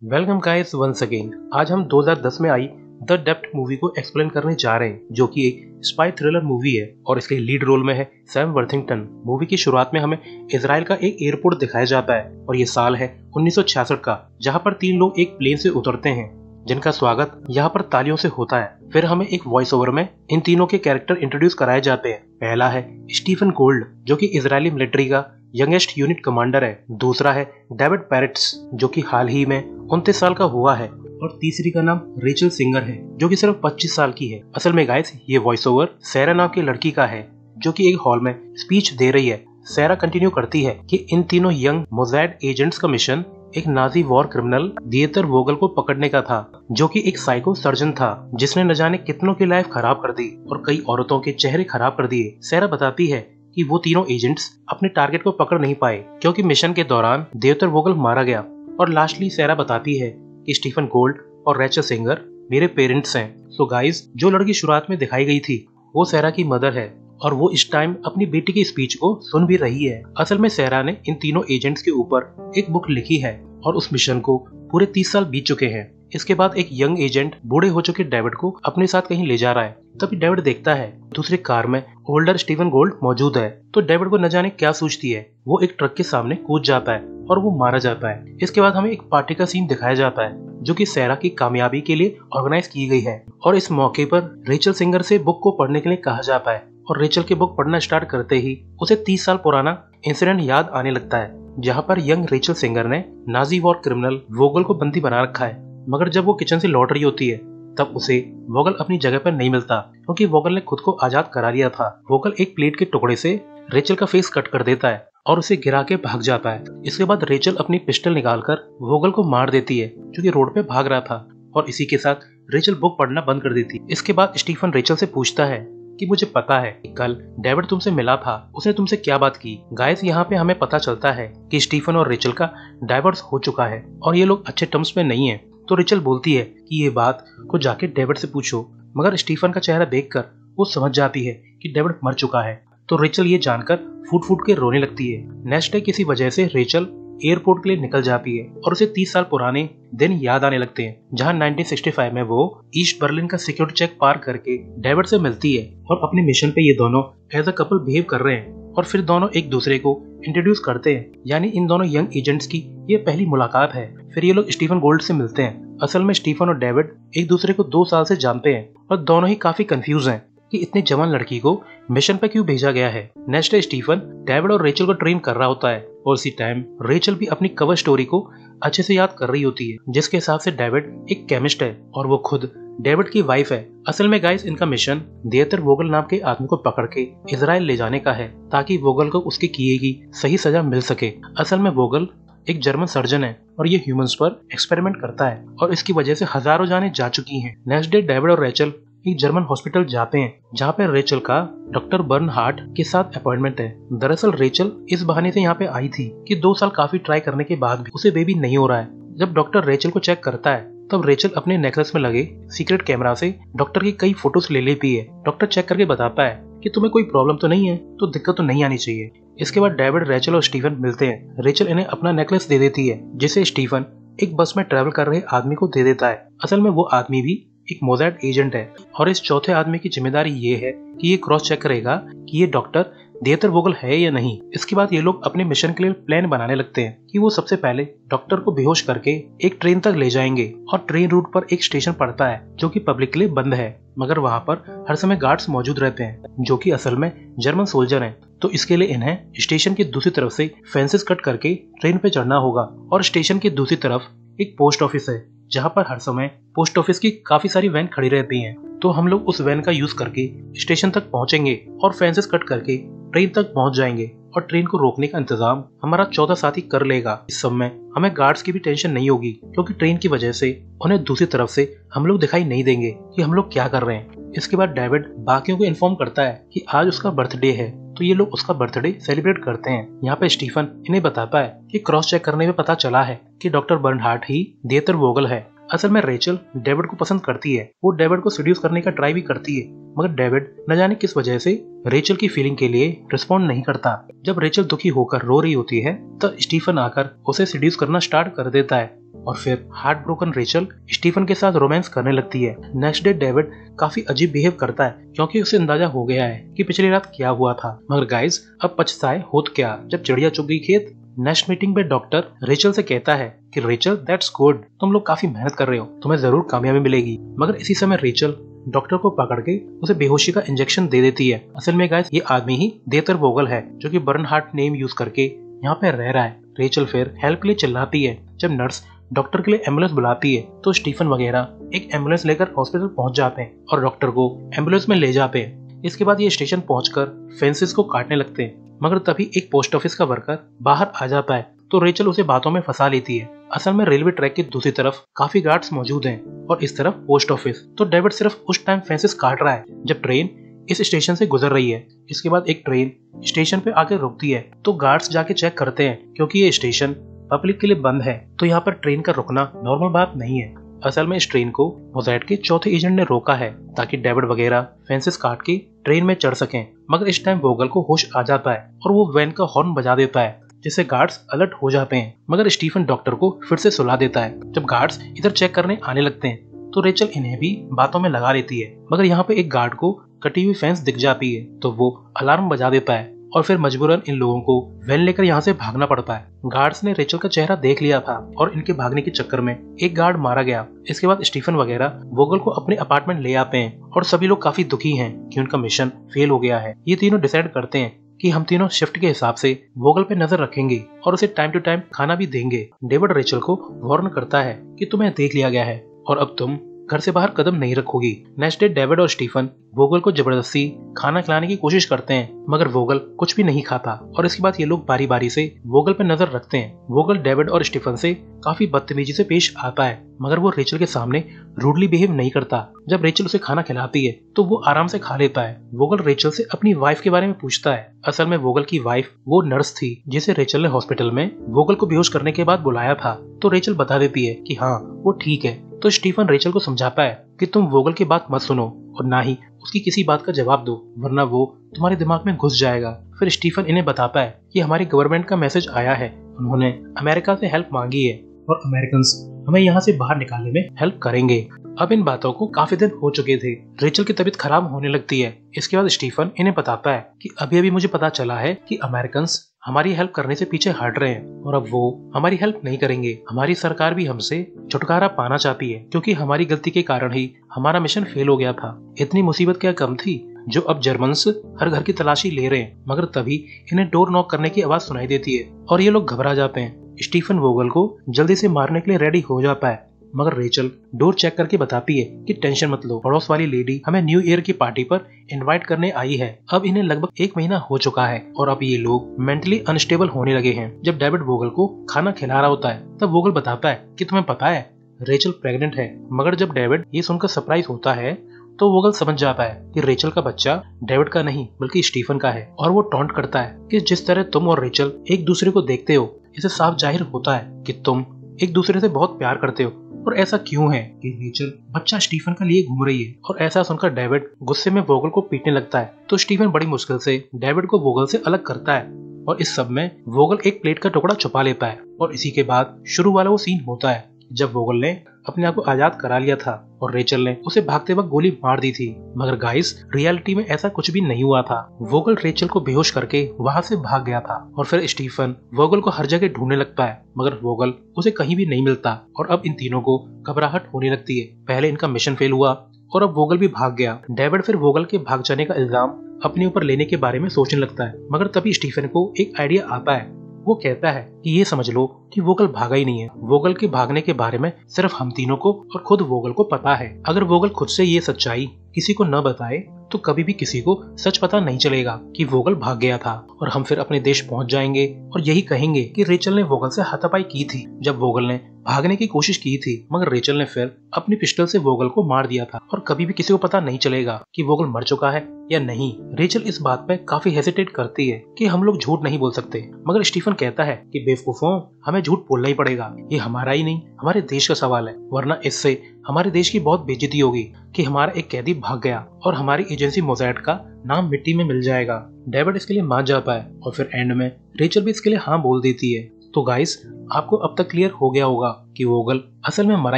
Welcome guys once again. आज हम 2010 में आई द डेप्थ मूवी को एक्सप्लेन करने जा रहे हैं, जो कि एक स्पाई थ्रिलर मूवी है और इसके लीड रोल में है सैम वर्थिंगटन। मूवी की शुरुआत में हमें इसराइल का एक एयरपोर्ट दिखाया जाता है और ये साल है 1966 का, जहाँ पर 3 लोग एक प्लेन से उतरते हैं जिनका स्वागत यहाँ पर तालियों से होता है। फिर हमें एक वॉइस ओवर में इन तीनों के कैरेक्टर इंट्रोड्यूस कराए जाते हैं। पहला है स्टीफन गोल्ड, जो कि इजरायली मिलिट्री का यंगेस्ट यूनिट कमांडर है। दूसरा है डेविड पेरेट्स, जो कि हाल ही में 29 साल का हुआ है। और तीसरी का नाम रेचल सिंगर है, जो कि सिर्फ 25 साल की है। असल में गाइस ये वॉइस ओवर सैरा नाम की लड़की का है, जो कि एक हॉल में स्पीच दे रही है। सैरा कंटिन्यू करती है कि इन तीनों यंग मोज़ैड एजेंट्स का मिशन एक नाजी वॉर क्रिमिनल दिएतर वोगल को पकड़ने का था, जो कि एक साइको सर्जन था जिसने न जाने कितनों की लाइफ खराब कर दी और कई औरतों के चेहरे खराब कर दिए। सैरा बताती है कि वो तीनों एजेंट्स अपने टारगेट को पकड़ नहीं पाए क्योंकि मिशन के दौरान दिएतर वोगल मारा गया। और लास्टली सैरा बताती है कि स्टीफन गोल्ड और रेचल सिंगर मेरे पेरेंट्स हैं। सो गाइस, जो लड़की शुरुआत में दिखाई गई थी वो सैरा की मदर है और वो इस टाइम अपनी बेटी की स्पीच को सुन भी रही है। असल में सैरा ने इन तीनों एजेंट्स के ऊपर एक बुक लिखी है और उस मिशन को पूरे 30 साल बीत चुके हैं। इसके बाद एक यंग एजेंट बूढ़े हो चुके डेविड को अपने साथ कहीं ले जा रहा है। तभी डेविड देखता है दूसरी कार में ओल्डर स्टीफन गोल्ड मौजूद है। तो डेविड को न जाने क्या सोचती है, वो एक ट्रक के सामने कूद जाता है और वो मारा जाता है। इसके बाद हमें एक पार्टी का सीन दिखाया जाता है, जो कि सैरा की कामयाबी के लिए ऑर्गेनाइज की गई है। और इस मौके पर रेचल सिंगर से बुक को पढ़ने के लिए कहा जाता है और रेचल के बुक पढ़ना स्टार्ट करते ही उसे 30 साल पुराना इंसिडेंट याद आने लगता है, जहाँ पर यंग रेचल सिंगर ने नाजी वॉर क्रिमिनल वोगल को बंदी बना रखा है। मगर जब वो किचन से लौट रही होती है तब उसे वोगल अपनी जगह पर नहीं मिलता, क्योंकि वोगल ने खुद को आजाद करा लिया था। वोगल एक प्लेट के टुकड़े से रेचल का फेस कट कर देता है और उसे गिरा के भाग जाता है। इसके बाद रेचल अपनी पिस्टल निकालकर वोगल को मार देती है, जो कि रोड पे भाग रहा था। और इसी के साथ रेचल बुक पढ़ना बंद कर देती। इसके बाद स्टीफन रेचल से पूछता है कि मुझे पता है कि कल डेविड तुमसे मिला था, उसने तुमसे क्या बात की। गाइस, यहाँ पे हमें पता चलता है कि स्टीफन और रेचल का डाइवोर्स हो चुका है और ये लोग अच्छे टर्म्स में नहीं है। तो रेचल बोलती है कि ये बात को जाके डेविड से पूछो, मगर स्टीफन का चेहरा देखकर वो समझ जाती है कि डेविड मर चुका है। तो रेचल ये जानकर फूट फूट के रोने लगती है। नेक्स्ट डे किसी वजह से रेचल एयरपोर्ट के लिए निकल जाती है और उसे 30 साल पुराने दिन याद आने लगते हैं, जहां 1965 में वो ईस्ट बर्लिन का सिक्योरिटी चेक पार करके डेविड से मिलती है और अपने मिशन पे ये दोनों एज अ कपल बिहेव कर रहे हैं। और फिर दोनों एक दूसरे को इंट्रोड्यूस करते हैं, यानी इन दोनों यंग एजेंट्स की ये पहली मुलाकात है। फिर ये लोग स्टीफन गोल्ड से मिलते हैं। असल में स्टीफन और डेविड एक दूसरे को 2 साल से जानते हैं और दोनों ही काफी कंफ्यूज हैं कि इतनी जवान लड़की को मिशन पे क्यों भेजा गया है। नेक्स्ट डे स्टीफन डेविड और रेचल को ट्रेन कर रहा होता है और उसी टाइम रेचल भी अपनी कवर स्टोरी को अच्छे से याद कर रही होती है, जिसके हिसाब से डेविड एक केमिस्ट है और वो खुद डेविड की वाइफ है। असल में गाइस, इनका मिशन दिएतर वोगल नाम के आदमी को पकड़ के इजराइल ले जाने का है, ताकि वोगल को उसकी किए की सही सजा मिल सके। असल में वोगल एक जर्मन सर्जन है और ये ह्यूमंस पर एक्सपेरिमेंट करता है और इसकी वजह से हजारों जानें जा चुकी हैं। नेक्स्ट डे डेविड और रेचल एक जर्मन हॉस्पिटल जाते हैं, जहाँ पे रेचल का डॉक्टर बर्नहार्ट के साथ अपॉइंटमेंट है। दरअसल रेचल इस बहाने से यहाँ पे आई थी कि 2 साल काफी ट्राई करने के बाद भी उसे बेबी नहीं हो रहा है। जब डॉक्टर रेचल को चेक करता है तब रेचल अपने नेकलेस में लगे सीक्रेट कैमरा से डॉक्टर की कई फोटोज ले लेती है। डॉक्टर चेक करके बताता है कि तुम्हें कोई प्रॉब्लम तो नहीं है, तो दिक्कत तो नहीं आनी चाहिए। इसके बाद डेविड, रेचल और स्टीफन मिलते हैं। रेचल इन्हें अपना नेकलेस दे देती है, जिसे स्टीफन एक बस में ट्रेवल कर रहे आदमी को दे देता है। असल में वो आदमी भी एक मोज़ैड एजेंट है और इस चौथे आदमी की जिम्मेदारी ये है कि ये क्रॉस चेक करेगा कि ये डॉक्टर दिएतर वोगल है या नहीं। इसके बाद ये लोग अपने मिशन के लिए प्लान बनाने लगते हैं कि वो सबसे पहले डॉक्टर को बेहोश करके एक ट्रेन तक ले जाएंगे और ट्रेन रूट पर एक स्टेशन पड़ता है जो कि पब्लिक के लिए बंद है, मगर वहाँ पर हर समय गार्ड्स मौजूद रहते हैं, जो कि असल में जर्मन सोल्जर हैं। तो इसके लिए इन्हें स्टेशन की दूसरी तरफ से फेंसेस कट करके ट्रेन पे चढ़ना होगा और स्टेशन की दूसरी तरफ एक पोस्ट ऑफिस है, जहाँ पर हर समय पोस्ट ऑफिस की काफी सारी वैन खड़ी रहती हैं। तो हम लोग उस वैन का यूज करके स्टेशन तक पहुंचेंगे और फेंसेस कट करके ट्रेन तक पहुंच जाएंगे और ट्रेन को रोकने का इंतजाम हमारा 14 साथी कर लेगा। इस समय हमें गार्ड्स की भी टेंशन नहीं होगी, क्योंकि ट्रेन की वजह से उन्हें दूसरी तरफ से हम लोग दिखाई नहीं देंगे कि हम लोग क्या कर रहे हैं। इसके बाद डेविड बाकियों को इन्फॉर्म करता है कि आज उसका बर्थडे है, तो ये लोग उसका बर्थडे सेलिब्रेट करते हैं। यहाँ पे स्टीफन इन्हें बताता है कि क्रॉस चेक करने में पता चला है कि डॉक्टर बर्नहार्ट ही दिएतर वोगल है। असल में रेचल डेविड को पसंद करती है, वो डेविड को सीड्यूस करने का ट्राई भी करती है, मगर डेविड न जाने किस वजह से रेचल की फीलिंग के लिए रिस्पॉन्ड नहीं करता। जब रेचल दुखी होकर रो रही होती है तो स्टीफन आकर उसे सीड्यूस करना स्टार्ट कर देता है और फिर हार्ट ब्रोकन रेचल स्टीफन के साथ रोमांस करने लगती है। नेक्स्ट डे डेविड काफी अजीब बिहेव करता है क्योंकि उसे अंदाजा हो गया है कि पिछली रात क्या हुआ था। मगर गाइस अब पछताए होत क्या जब चिड़िया चुग गई खेत। नेक्स्ट मीटिंग पे डॉक्टर रेचल से कहता है कि रेचल दैट्स गुड, तुम लोग काफी मेहनत कर रहे हो, तुम्हें जरूर कामयाबी मिलेगी। मगर इसी समय रेचल डॉक्टर को पकड़ के उसे बेहोशी का इंजेक्शन दे देती है। असल में गाइस ये आदमी ही देतर वोगल है जो कि बर्नहार्ट नेम यूज करके यहाँ पे रह रहा है। रेचल फिर हेल्प के लिए चिल्लाती है। जब नर्स डॉक्टर के लिए एम्बुलेंस बुलाती है तो स्टीफन वगैरह एक एम्बुलेंस लेकर हॉस्पिटल पहुंच जाते हैं और डॉक्टर को एम्बुलेंस में ले जाते हैं। इसके बाद ये स्टेशन पहुंचकर फेंसेस को काटने लगते हैं। मगर तभी एक पोस्ट ऑफिस का वर्कर बाहर आ जाता है तो रेचल उसे बातों में फंसा लेती है। असल में रेलवे ट्रैक की दूसरी तरफ काफी गार्ड्स मौजूद हैं और इस तरफ पोस्ट ऑफिस। तो डेविड सिर्फ उस टाइम फेंसेस काट रहा है जब ट्रेन इस स्टेशन से गुजर रही है। इसके बाद एक ट्रेन स्टेशन पे आके रुकती है तो गार्ड्स जाके चेक करते हैं क्योंकि ये स्टेशन पब्लिक के लिए बंद है तो यहाँ पर ट्रेन का रुकना नॉर्मल बात नहीं है। असल में इस ट्रेन को मोज़ार्ट के चौथे एजेंट ने रोका है ताकि डेविड वगैरह फेंसेस काट के ट्रेन में चढ़ सकें। मगर इस टाइम वोगल को होश आ जाता है और वो वैन का हॉर्न बजा देता है जिससे गार्ड्स अलर्ट हो जाते हैं। मगर स्टीफन डॉक्टर को फिर से सुला देता है। जब गार्ड्स इधर चेक करने आने लगते हैं तो रेचल इन्हें भी बातों में लगा लेती है। मगर यहाँ पे एक गार्ड को कटी हुई फेंस दिख जाती है तो वो अलार्म बजा देता है और फिर मजबूरन इन लोगों को वैन लेकर यहाँ से भागना पड़ता है। गार्ड्स ने रेचल का चेहरा देख लिया था और इनके भागने के चक्कर में एक गार्ड मारा गया। इसके बाद स्टीफन वगैरह वोगल को अपने अपार्टमेंट ले आते हैं और सभी लोग काफी दुखी हैं कि उनका मिशन फेल हो गया है। ये तीनों डिसाइड करते हैं कि हम तीनों शिफ्ट के हिसाब से वोगल पे नजर रखेंगे और उसे टाइम टू टाइम खाना भी देंगे। डेविड रेचल को वार्न करता है कि तुम्हें देख लिया गया है और अब तुम घर से बाहर कदम नहीं रखोगी। नेक्स्ट डे डेविड और स्टीफन वोगल को जबरदस्ती खाना खिलाने की कोशिश करते हैं मगर वोगल कुछ भी नहीं खाता और इसके बाद ये लोग बारी बारी से वोगल पे नजर रखते हैं। वोगल डेविड और स्टीफन से काफी बदतमीजी से पेश आता है मगर वो रेचल के सामने रूडली बिहेव नहीं करता। जब रेचल उसे खाना खिलाती है तो वो आराम से खा लेता है। वोगल रेचल से अपनी वाइफ के बारे में पूछता है। असल में वोगल की वाइफ वो नर्स थी जिसे रेचल ने हॉस्पिटल में वोगल को बेहोश करने के बाद बुलाया था। तो रेचल बता देती है कि हाँ वो ठीक है। तो स्टीफन रेचल को समझाता है कि तुम वोगल की बात मत सुनो और ना ही उसकी किसी बात का जवाब दो वरना वो तुम्हारे दिमाग में घुस जाएगा। फिर स्टीफन इन्हें बताता है कि हमारी गवर्नमेंट का मैसेज आया है, उन्होंने अमेरिका से हेल्प मांगी है और अमेरिकन हमें यहाँ से बाहर निकालने में हेल्प करेंगे। अब इन बातों को काफी दिन हो चुके थे। रेचल की तबीयत खराब होने लगती है। इसके बाद स्टीफन इन्हें बताता है कि अभी अभी मुझे पता चला है कि अमेरिकन हमारी हेल्प करने से पीछे हट रहे हैं और अब वो हमारी हेल्प नहीं करेंगे। हमारी सरकार भी हमसे छुटकारा पाना चाहती है क्योंकि हमारी गलती के कारण ही हमारा मिशन फेल हो गया था। इतनी मुसीबत क्या कम थी जो अब जर्मन्स हर घर की तलाशी ले रहे हैं। मगर तभी इन्हें डोर नॉक करने की आवाज सुनाई देती है और ये लोग घबरा जाते हैं। स्टीफन वोगल को जल्दी से मारने के लिए रेडी हो जाता है मगर रेचल डोर चेक करके बताती है कि टेंशन मत लो, पड़ोस वाली लेडी हमें न्यू ईयर की पार्टी पर इनवाइट करने आई है। अब इन्हें लगभग 1 महीना हो चुका है और अब ये लोग मेंटली अनस्टेबल होने लगे हैं। जब डेविड वोगल को खाना खिला रहा होता है तब वोगल बताता है कि तुम्हें पता है रेचल प्रेग्नेंट है। मगर जब डेविड ये सुनकर सरप्राइज होता है तो वोगल समझ जाता है कि रेचल का बच्चा डेविड का नहीं बल्कि स्टीफन का है और वो टॉन्ट करता है कि जिस तरह तुम और रेचल एक दूसरे को देखते हो इसे साफ जाहिर होता है कि तुम एक दूसरे से बहुत प्यार करते हो। और ऐसा क्यों है कि रेचल बच्चा स्टीफन का लिए घूम रही है। और ऐसा सुनकर डेविड गुस्से में वोगल को पीटने लगता है तो स्टीफन बड़ी मुश्किल से डेविड को वोगल से अलग करता है और इस सब में वोगल एक प्लेट का टुकड़ा छुपा लेता है। और इसी के बाद शुरू वाला वो सीन होता है जब वोगल ने अपने आप को आजाद करा लिया था और रेचल ने उसे भागते वक्त गोली मार दी थी। मगर गाइस रियलिटी में ऐसा कुछ भी नहीं हुआ था। वोगल रेचल को बेहोश करके वहाँ से भाग गया था और फिर स्टीफन वोगल को हर जगह ढूंढने लगता है मगर वोगल उसे कहीं भी नहीं मिलता और अब इन तीनों को घबराहट होने लगती है। पहले इनका मिशन फेल हुआ और अब वोगल भी भाग गया। डेविड फिर वोगल के भाग जाने का इल्जाम अपने ऊपर लेने के बारे में सोचने लगता है मगर तभी स्टीफन को एक आइडिया आता है। वो कहता है कि ये समझ लो कि वोगल भागा ही नहीं है। वोगल के भागने के बारे में सिर्फ हम तीनों को और खुद वोगल को पता है। अगर वोगल खुद से ये सच्चाई किसी को न बताए तो कभी भी किसी को सच पता नहीं चलेगा कि वोगल भाग गया था और हम फिर अपने देश पहुंच जाएंगे और यही कहेंगे कि रेचल ने वोगल से हाथापाई की थी जब वोगल ने भागने की कोशिश की थी मगर रेचल ने फिर अपनी पिस्टल से वोगल को मार दिया था और कभी भी किसी को पता नहीं चलेगा कि वोगल मर चुका है या नहीं। रेचल इस बात पे काफी हेसिटेट करती है कि हम लोग झूठ नहीं बोल सकते मगर स्टीफन कहता है कि बेवकूफों हमें झूठ बोलना ही पड़ेगा। ये हमारा ही नहीं हमारे देश का सवाल है वरना इससे हमारे देश की बहुत बेइज्जती होगी कि हमारा एक कैदी भाग गया और हमारी एजेंसी मोज़ार्ट का नाम मिट्टी में मिल जाएगा। डेविड इसके लिए मान जाता है और फिर एंड में रेचल भी इसके लिए हाँ बोल देती है। तो गाइस, आपको अब तक क्लियर हो गया होगा कि वोगल असल में मरा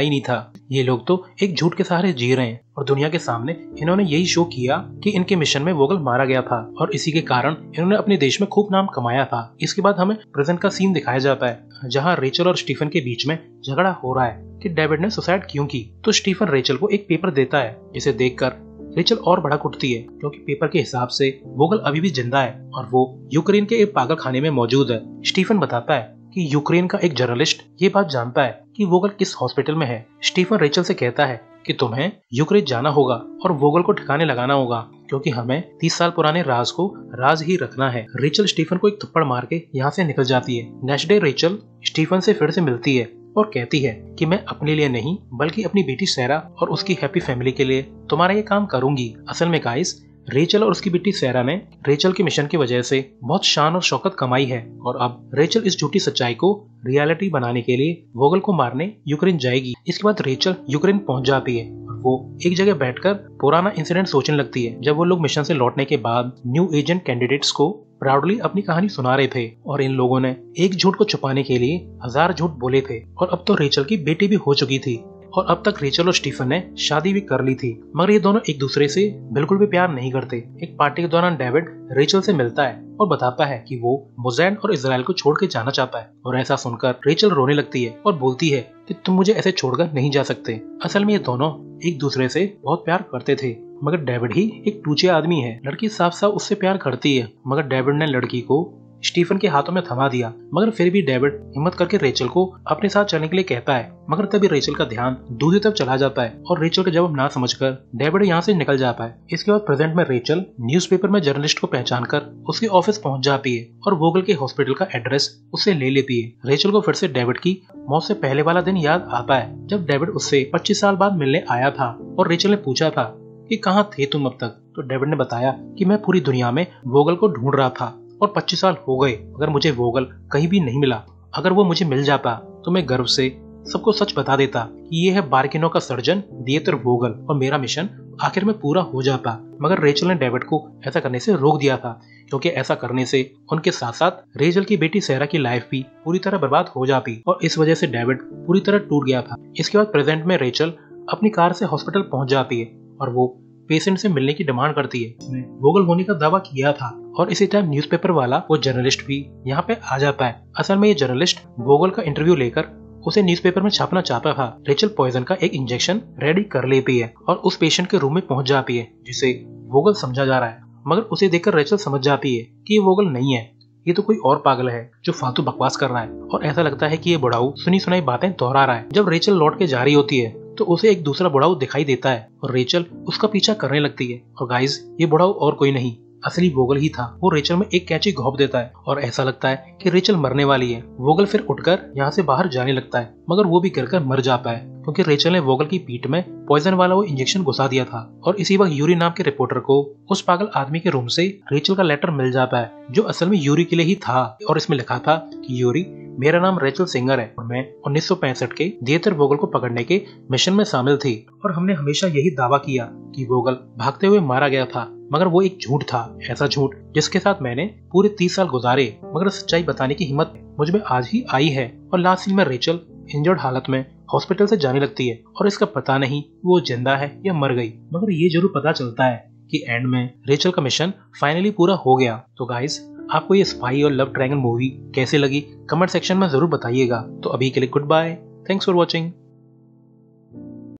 ही नहीं था। ये लोग तो एक झूठ के सहारे जी रहे हैं और दुनिया के सामने इन्होंने यही शो किया कि इनके मिशन में वोगल मारा गया था और इसी के कारण इन्होंने अपने देश में खूब नाम कमाया था। इसके बाद हमें प्रेजेंट का सीन दिखाया जाता है जहाँ रेचल और स्टीफन के बीच में झगड़ा हो रहा है कि डेविड ने सुसाइड क्यों की। तो स्टीफन रेचल को एक पेपर देता है जिसे देखकर रेचल और भड़क उठती है क्योंकि पेपर के हिसाब से वोगल अभी भी जिंदा है और वो यूक्रेन के एक पागल खाने में मौजूद है। स्टीफन बताता है कि यूक्रेन का एक जर्नलिस्ट ये बात जानता है कि वोगल किस हॉस्पिटल में है। स्टीफन रेचल से कहता है कि तुम्हें यूक्रेन जाना होगा और वोगल को ठिकाने लगाना होगा क्योंकि हमें 30 साल पुराने राज को राज ही रखना है। रेचल स्टीफन को एक थप्पड़ मार के यहाँ से निकल जाती है। नेक्स्ट डे रेचल स्टीफन से फिर से मिलती है और कहती है कि मैं अपने लिए नहीं बल्कि अपनी बेटी सैरा और उसकी हैप्पी फैमिली के लिए तुम्हारा ये काम करूंगी। असल में गाइस, रेचल और उसकी बेटी सैरा ने रेचल के मिशन की वजह से बहुत शान और शौकत कमाई है और अब रेचल इस झूठी सच्चाई को रियलिटी बनाने के लिए वोगल को मारने यूक्रेन जाएगी। इसके बाद रेचल यूक्रेन पहुंच जाती है और वो एक जगह बैठकर पुराना इंसिडेंट सोचने लगती है जब वो लोग मिशन से लौटने के बाद न्यू एजेंट कैंडिडेट्स को प्राउडली अपनी कहानी सुना रहे थे और इन लोगों ने एक झूठ को छुपाने के लिए 1000 झूठ बोले थे। और अब तो रेचल की बेटी भी हो चुकी थी और अब तक रेचल और स्टीफन ने शादी भी कर ली थी, मगर ये दोनों एक दूसरे से बिल्कुल भी प्यार नहीं करते। एक पार्टी के दौरान डेविड रेचल से मिलता है और बताता है कि वो मोज़ैन और इजराइल को छोड़ के जाना चाहता है और ऐसा सुनकर रेचल रोने लगती है और बोलती है कि तुम मुझे ऐसे छोड़कर नहीं जा सकते। असल में ये दोनों एक दूसरे से बहुत प्यार करते थे, मगर डेविड ही एक टूचे आदमी है। लड़की साफ साफ उससे प्यार करती है, मगर डेविड ने लड़की को स्टीफन के हाथों में थमा दिया। मगर फिर भी डेविड हिम्मत करके रेचल को अपने साथ चलने के लिए कहता है, मगर तभी रेचल का ध्यान दूसरी तरफ चला जाता है और रेचल का जवाब ना समझकर डेविड यहाँ से निकल जाता है। इसके बाद प्रेजेंट में रेचल न्यूज़पेपर में जर्नलिस्ट को पहचानकर उसके ऑफिस पहुंच जाती है और वोगल के हॉस्पिटल का एड्रेस उससे ले लेती है। रेचल को फिर से डेविड की मौत से पहले वाला दिन याद आता है जब डेविड उससे 25 साल बाद मिलने आया था और रेचल ने पूछा था कि कहाँ थे तुम अब तक। तो डेविड ने बताया कि मैं पूरी दुनिया में वोगल को ढूंढ रहा था और 25 साल हो गए मगर मुझे वोगल कहीं भी नहीं मिला। अगर वो मुझे मिल जाता तो मैं गर्व से सबको सच बता देता कि ये है बार्किनो का सर्जन दिएतर वोगल और मेरा मिशन आखिर में पूरा हो जाता। मगर रेचल ने डेविड को ऐसा करने से रोक दिया था क्योंकि ऐसा करने से उनके साथ साथ रेचल की बेटी सैरा की लाइफ भी पूरी तरह बर्बाद हो जाती और इस वजह से डेविड पूरी तरह टूट गया था। इसके बाद प्रेजेंट में रेचल अपनी कार से हॉस्पिटल पहुंच जाती है और वो पेशेंट से मिलने की डिमांड करती है। उसने वोगल होने का दावा किया था और इसी टाइम न्यूज़पेपर वाला वो जर्नलिस्ट भी यहाँ पे आ जाता है। असल में ये जर्नलिस्ट वोगल का इंटरव्यू लेकर उसे न्यूज़पेपर में छापना चाहता था। रेचल पॉइजन का एक इंजेक्शन रेडी कर लेती है और उस पेशेंट के रूम में पहुंच जाती है जिसे वोगल समझा जा रहा है, मगर उसे देखकर रेचल समझ जाती है कि ये वोगल नहीं है, ये तो कोई और पागल है जो फालतू बकवास कर रहा है और ऐसा लगता है कि ये बुढ़ाऊ सुनी सुनाई बातें दोहरा रहा है। जब रेचल लौट के जा रही होती है तो उसे एक दूसरा बुढ़ाऊ दिखाई देता है और रेचल उसका पीछा करने लगती है और गाइस, ये बुढ़ाऊ और कोई नहीं असली वोगल ही था। वो रेचल में एक कैंची घोंप देता है और ऐसा लगता है कि रेचल मरने वाली है। वोगल फिर उठकर यहाँ से बाहर जाने लगता है, मगर वो भी गिरकर मर जाता है क्योंकि रेचल ने वोगल की पीठ में पॉइजन वाला वो इंजेक्शन घुसा दिया था। और इसी वक्त यूरी नाम के रिपोर्टर को उस पागल आदमी के रूम से रेचल का लेटर मिल जाता है जो असल में यूरी के लिए ही था और इसमें लिखा था कि यूरी, मेरा नाम रेचल सिंगर है और मैं 1965 के दिएतर वोगल को पकड़ने के मिशन में शामिल थी और हमने हमेशा यही दावा किया कि वोगल भागते हुए मारा गया था, मगर वो एक झूठ था, ऐसा झूठ जिसके साथ मैंने पूरे 30 साल गुजारे, मगर सच्चाई बताने की हिम्मत मुझ में आज ही आई है। और लास्ट सीन में रेचल इंजर्ड हालत में हॉस्पिटल से जाने लगती है और इसका पता नहीं वो जिंदा है या मर गई, मगर ये जरूर पता चलता है कि एंड में रेचल का मिशन फाइनली पूरा हो गया। तो गाइस, आपको ये स्पाई और लव ट्रायंगल मूवी कैसे लगी कमेंट सेक्शन में जरूर बताइएगा। तो अभी के लिए goodbye, thanks for watching.